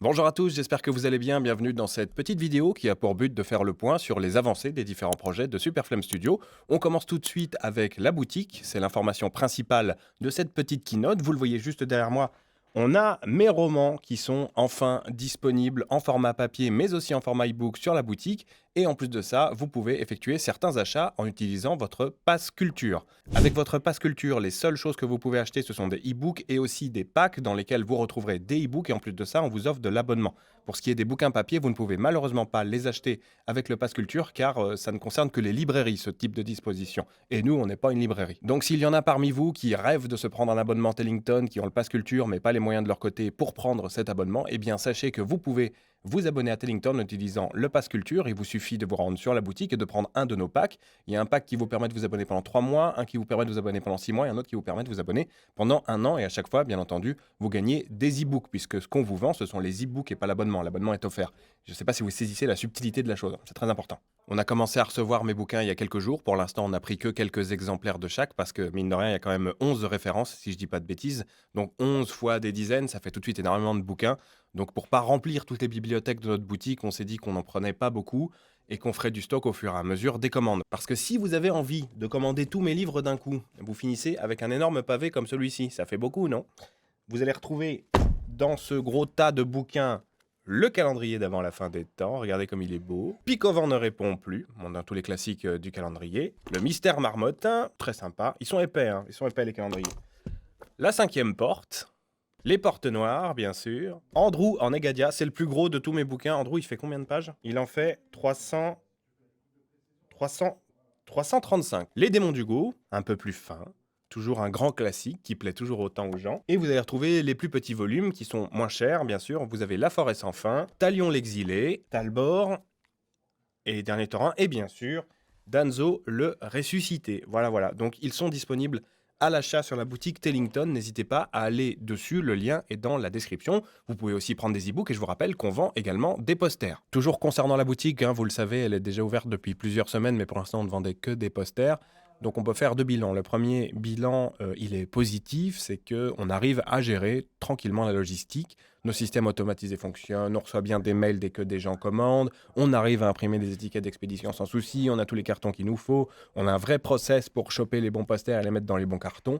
Bonjour à tous, j'espère que vous allez bien. Bienvenue dans cette petite vidéo qui a pour but de faire le point sur les avancées des différents projets de Superflame Studio. On commence tout de suite avec la boutique, c'est l'information principale de cette petite keynote. Vous le voyez juste derrière moi, on a mes romans qui sont enfin disponibles en format papier mais aussi en format e-book sur la boutique. Et en plus de ça, vous pouvez effectuer certains achats en utilisant votre passe culture. Avec votre passe culture, les seules choses que vous pouvez acheter, ce sont des e-books et aussi des packs dans lesquels vous retrouverez des e-books et en plus de ça, on vous offre de l'abonnement. Pour ce qui est des bouquins papier, vous ne pouvez malheureusement pas les acheter avec le pass culture car ça ne concerne que les librairies, ce type de disposition. Et nous, on n'est pas une librairie. Donc s'il y en a parmi vous qui rêvent de se prendre un abonnement Tellington, qui ont le pass culture mais pas les moyens de leur côté pour prendre cet abonnement, eh bien sachez que vous pouvez vous abonner à Tellington en utilisant le pass culture. Il vous suffit de vous rendre sur la boutique et de prendre un de nos packs. Il y a un pack qui vous permet de vous abonner pendant 3 mois, un qui vous permet de vous abonner pendant 6 mois et un autre qui vous permet de vous abonner pendant 1 an. Et à chaque fois, bien entendu, vous gagnez des e-books puisque ce qu'on vous vend, ce sont les e-books et pas l'abonnement. L'abonnement est offert. Je ne sais pas si vous saisissez la subtilité de la chose. C'est très important. On a commencé à recevoir mes bouquins il y a quelques jours. Pour l'instant, on n'a pris que quelques exemplaires de chaque parce que, mine de rien, il y a quand même 11 références, si je ne dis pas de bêtises. Donc 11 fois des dizaines, ça fait tout de suite énormément de bouquins. Donc pour pas remplir toutes les bibliothèques de notre boutique, on s'est dit qu'on n'en prenait pas beaucoup et qu'on ferait du stock au fur et à mesure des commandes. Parce que si vous avez envie de commander tous mes livres d'un coup, vous finissez avec un énorme pavé comme celui-ci. Ça fait beaucoup, non? Vous allez retrouver dans ce gros tas de bouquins le calendrier d'avant la fin des temps. Regardez comme il est beau. Picovan ne répond plus. Bon, dans tous les classiques du calendrier. Le mystère marmottin, très sympa. Ils sont épais, hein. Ils sont épais les calendriers. La cinquième porte. Les portes noires, bien sûr. Andrew en Egadia, c'est le plus gros de tous mes bouquins. Andrew, il fait combien de pages? Il en fait 335. Les démons du goût, un peu plus fin. Toujours un grand classique qui plaît toujours autant aux gens. Et vous allez retrouver les plus petits volumes qui sont moins chers, bien sûr. Vous avez La forêt sans fin, Talion l'exilé, Talbor et Dernier Torrent. Et bien sûr, Danzo le ressuscité. Voilà, voilà. Donc ils sont disponibles à l'achat sur la boutique Tellington. N'hésitez pas à aller dessus, le lien est dans la description. Vous pouvez aussi prendre des e-books et je vous rappelle qu'on vend également des posters. Toujours concernant la boutique, vous le savez, elle est déjà ouverte depuis plusieurs semaines, mais pour l'instant on ne vendait que des posters. Donc on peut faire 2 bilans. Le premier bilan, il est positif, c'est qu'on arrive à gérer tranquillement la logistique. Nos systèmes automatisés fonctionnent, on reçoit bien des mails dès que des gens commandent, on arrive à imprimer des étiquettes d'expédition sans souci, on a tous les cartons qu'il nous faut, on a un vrai process pour choper les bons posters et les mettre dans les bons cartons.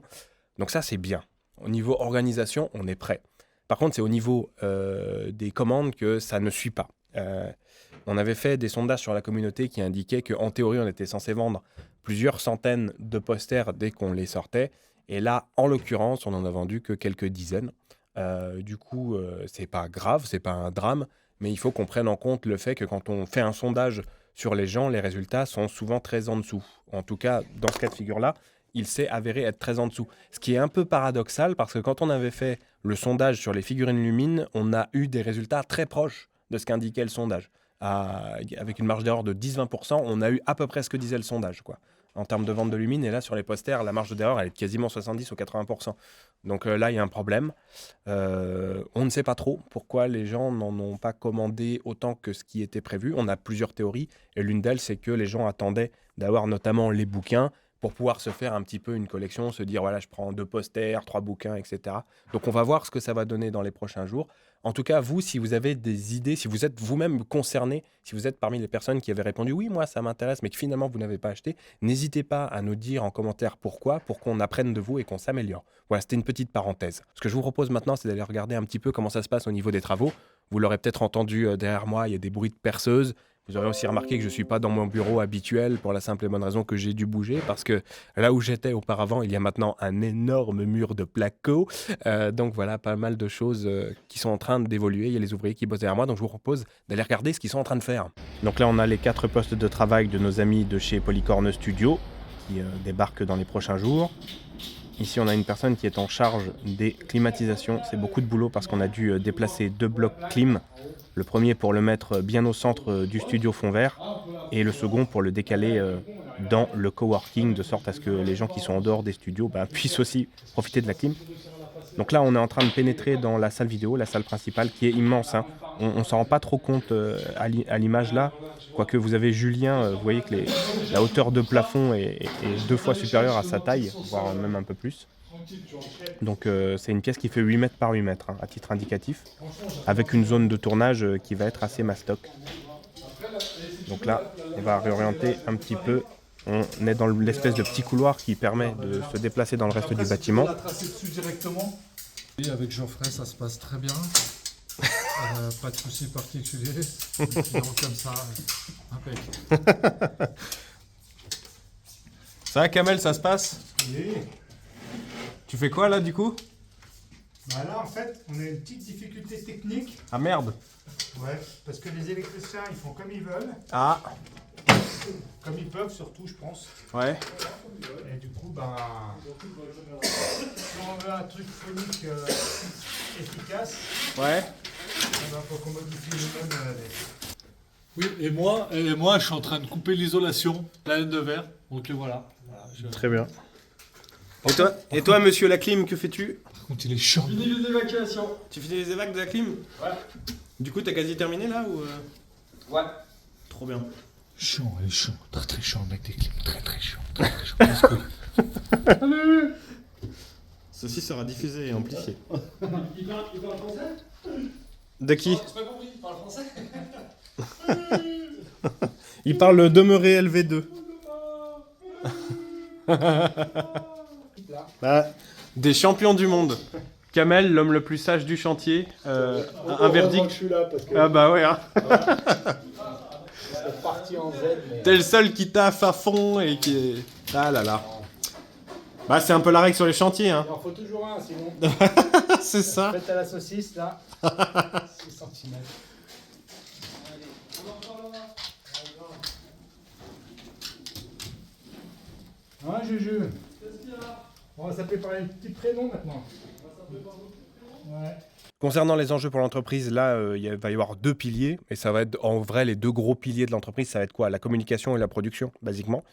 Donc ça, c'est bien. Au niveau organisation, on est prêt. Par contre, c'est au niveau des commandes que ça ne suit pas. On avait fait des sondages sur la communauté qui indiquaient qu'en théorie, on était censé vendre plusieurs centaines de posters dès qu'on les sortait. Et là, en l'occurrence, on en a vendu que quelques dizaines. Du coup, c'est pas grave, c'est pas un drame, mais il faut qu'on prenne en compte le fait que quand on fait un sondage sur les gens, les résultats sont souvent très en dessous. En tout cas, dans ce cas de figure-là, il s'est avéré être très en dessous. Ce qui est un peu paradoxal parce que quand on avait fait le sondage sur les figurines Lumine, on a eu des résultats très proches de ce qu'indiquait le sondage. Avec une marge d'erreur de 10-20%, on a eu à peu près ce que disait le sondage, quoi, en termes de vente de Lumine. Et là, sur les posters, la marge d'erreur, elle est de quasiment 70 ou 80%. Donc là, il y a un problème. On ne sait pas trop pourquoi les gens n'en ont pas commandé autant que ce qui était prévu. On a plusieurs théories. Et l'une d'elles, c'est que les gens attendaient d'avoir notamment les bouquins pour pouvoir se faire un petit peu une collection, se dire, voilà, je prends 2 posters, 3 bouquins, etc. Donc on va voir ce que ça va donner dans les prochains jours. En tout cas, vous, si vous avez des idées, si vous êtes vous-même concerné, si vous êtes parmi les personnes qui avaient répondu oui, moi ça m'intéresse, mais que finalement vous n'avez pas acheté, n'hésitez pas à nous dire en commentaire pourquoi, pour qu'on apprenne de vous et qu'on s'améliore. Voilà, c'était une petite parenthèse. Ce que je vous propose maintenant, c'est d'aller regarder un petit peu comment ça se passe au niveau des travaux. Vous l'aurez peut-être entendu derrière moi, il y a des bruits de perceuse. Vous aurez aussi remarqué que je ne suis pas dans mon bureau habituel pour la simple et bonne raison que j'ai dû bouger parce que là où j'étais auparavant, il y a maintenant un énorme mur de placo. Donc voilà, pas mal de choses qui sont en train d'évoluer. Il y a les ouvriers qui bossent derrière moi, donc je vous propose d'aller regarder ce qu'ils sont en train de faire. Donc là, on a les 4 postes de travail de nos amis de chez Polycorne Studio qui débarquent dans les prochains jours. Ici, on a une personne qui est en charge des climatisations. C'est beaucoup de boulot parce qu'on a dû déplacer 2 blocs clim. Le premier pour le mettre bien au centre du studio fond vert et le second pour le décaler dans le coworking de sorte à ce que les gens qui sont en dehors des studios puissent aussi profiter de la clim. Donc là, on est en train de pénétrer dans la salle vidéo, la salle principale qui est immense, hein. On ne s'en rend pas trop compte à l'image là. Quoique vous avez Julien, vous voyez que la hauteur de plafond est 2 fois supérieure à sa taille, voire même un peu plus. Donc c'est une pièce qui fait 8 mètres par 8 mètres, hein, à titre indicatif, avec une zone de tournage qui va être assez mastoc. Donc là, on va réorienter un petit peu. On est dans l'espèce de petit couloir qui permet de se déplacer dans le reste du bâtiment. On l'a tracé dessus directement. Et avec Geoffrey, ça se passe très bien. Pas de soucis particuliers. Donc comme ça, impeccable. Ça va, Kamel, ça se passe? Oui. Tu fais quoi là du coup? Bah là en fait on a une petite difficulté technique. Ah merde. Ouais. Parce que les électriciens ils font comme ils veulent. Ah. Comme ils peuvent surtout je pense. Ouais. Et du coup ben si on veut un truc phonique efficace, Ouais. il faut qu'on modifie nous-mêmes Oui, et moi, je suis en train de couper l'isolation, la laine de verre. Donc voilà. Très bien. Et toi, monsieur la clim, que fais-tu? Par contre, il est chiant. Fini les évacuations. Tu finis les évacs de la clim? Ouais. Du coup, t'as quasi terminé là ou Ouais. Trop bien. Chiant, il est chiant. Très très chiant, le mec des clims. Très très chiant. Très très chiant. Salut. Ceci sera diffusé et amplifié. Il parle français? De qui? J'ai pas compris, il parle français? Il parle demeuré LV2. Bah, des champions du monde. Kamel, l'homme le plus sage du chantier. Un verdict. Je suis là parce que Ah bah ouais, hein. c'est parti en Z. Mais... T'es le seul qui taffe à fond et qui est... Ah là là. Bah c'est un peu la règle sur les chantiers, hein. Il en faut toujours un sinon. C'est ça. Faites à la saucisse là. 6 cm. Ouais Juju. On va s'appeler par les petits prénoms maintenant. Ouais. Concernant les enjeux pour l'entreprise, là, il va y avoir 2 piliers. Et ça va être, en vrai, les 2 gros piliers de l'entreprise, ça va être quoi? La communication et la production, basiquement.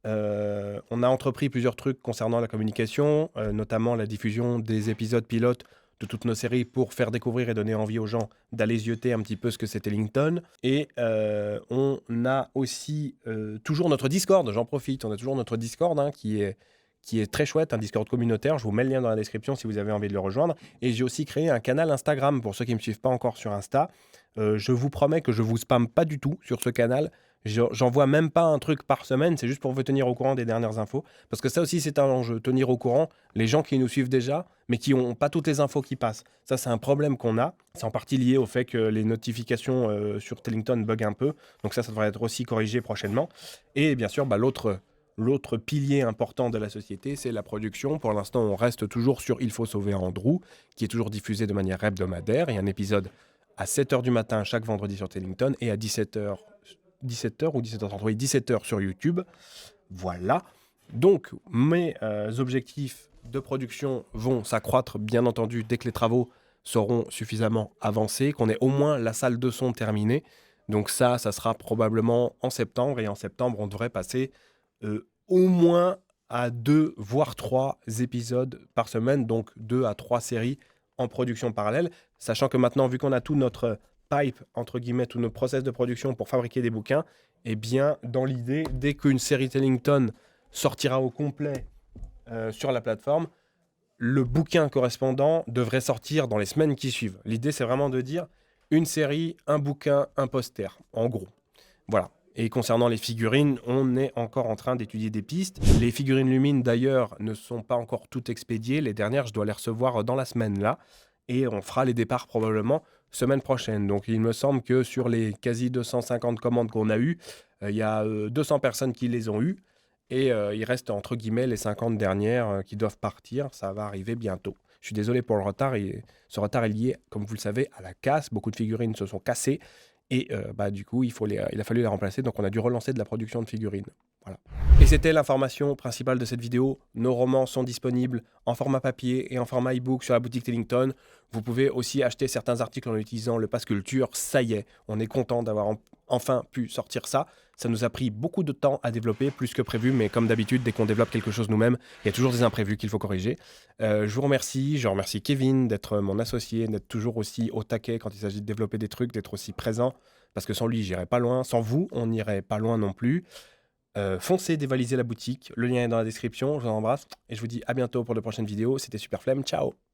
On a entrepris plusieurs trucs concernant la communication, notamment la diffusion des épisodes pilotes de toutes nos séries pour faire découvrir et donner envie aux gens d'aller zioter un petit peu ce que c'était Ellington. Et on a aussi toujours notre Discord, j'en profite, on a toujours notre Discord hein, qui est très chouette, un Discord communautaire. Je vous mets le lien dans la description si vous avez envie de le rejoindre. Et j'ai aussi créé un canal Instagram pour ceux qui ne me suivent pas encore sur Insta. Je vous promets que je ne vous spamme pas du tout sur ce canal. J'envoie même pas un truc par semaine, c'est juste pour vous tenir au courant des dernières infos. Parce que ça aussi, c'est un enjeu, tenir au courant les gens qui nous suivent déjà, mais qui n'ont pas toutes les infos qui passent. Ça, c'est un problème qu'on a. C'est en partie lié au fait que les notifications sur Tellington bug un peu. Donc ça devrait être aussi corrigé prochainement. Et bien sûr, bah, l'autre pilier important de la société, c'est la production. Pour l'instant, on reste toujours sur Il faut sauver Andrew, qui est toujours diffusé de manière hebdomadaire. Il y a un épisode à 7h du matin chaque vendredi sur Tellington et à 17h ou 17h30, oui, 17h sur YouTube. Voilà. Donc, mes objectifs de production vont s'accroître, bien entendu, dès que les travaux seront suffisamment avancés, qu'on ait au moins la salle de son terminée. Donc ça sera probablement en septembre. Et en septembre, on devrait passer au moins à 2, voire 3 épisodes par semaine. Donc 2 à 3 séries en production parallèle. Sachant que maintenant, vu qu'on a tout notre pipe, entre guillemets, tous nos process de production pour fabriquer des bouquins, eh bien, dans l'idée, dès qu'une série Tellington sortira au complet sur la plateforme, le bouquin correspondant devrait sortir dans les semaines qui suivent. L'idée, c'est vraiment de dire une série, un bouquin, un poster, en gros. Voilà. Et concernant les figurines, on est encore en train d'étudier des pistes. Les figurines Lumine, d'ailleurs, ne sont pas encore toutes expédiées. Les dernières, je dois les recevoir dans la semaine, là. Et on fera les départs probablement semaine prochaine. Donc il me semble que sur les quasi 250 commandes qu'on a eues, il y a 200 personnes qui les ont eues. Et il reste entre guillemets les 50 dernières qui doivent partir. Ça va arriver bientôt. Je suis désolé pour le retard. Et ce retard est lié, comme vous le savez, à la casse. Beaucoup de figurines se sont cassées. Et du coup, il a fallu les remplacer. Donc on a dû relancer de la production de figurines. Voilà. Et c'était l'information principale de cette vidéo. Nos romans sont disponibles en format papier et en format e-book sur la boutique Tellington. Vous pouvez aussi acheter certains articles en utilisant le Pass Culture. Ça y est, on est content d'avoir enfin pu sortir ça. Ça nous a pris beaucoup de temps à développer, plus que prévu, mais comme d'habitude, dès qu'on développe quelque chose nous-mêmes, il y a toujours des imprévus qu'il faut corriger. Je vous remercie. Je remercie Kevin d'être mon associé, d'être toujours aussi au taquet quand il s'agit de développer des trucs, d'être aussi présent, parce que sans lui, j'irais pas loin. Sans vous, on n'irait pas loin non plus. Foncez dévaliser la boutique. Le lien est dans la description. Je vous embrasse et je vous dis à bientôt pour de prochaines vidéos. C'était Super Flemme. Ciao.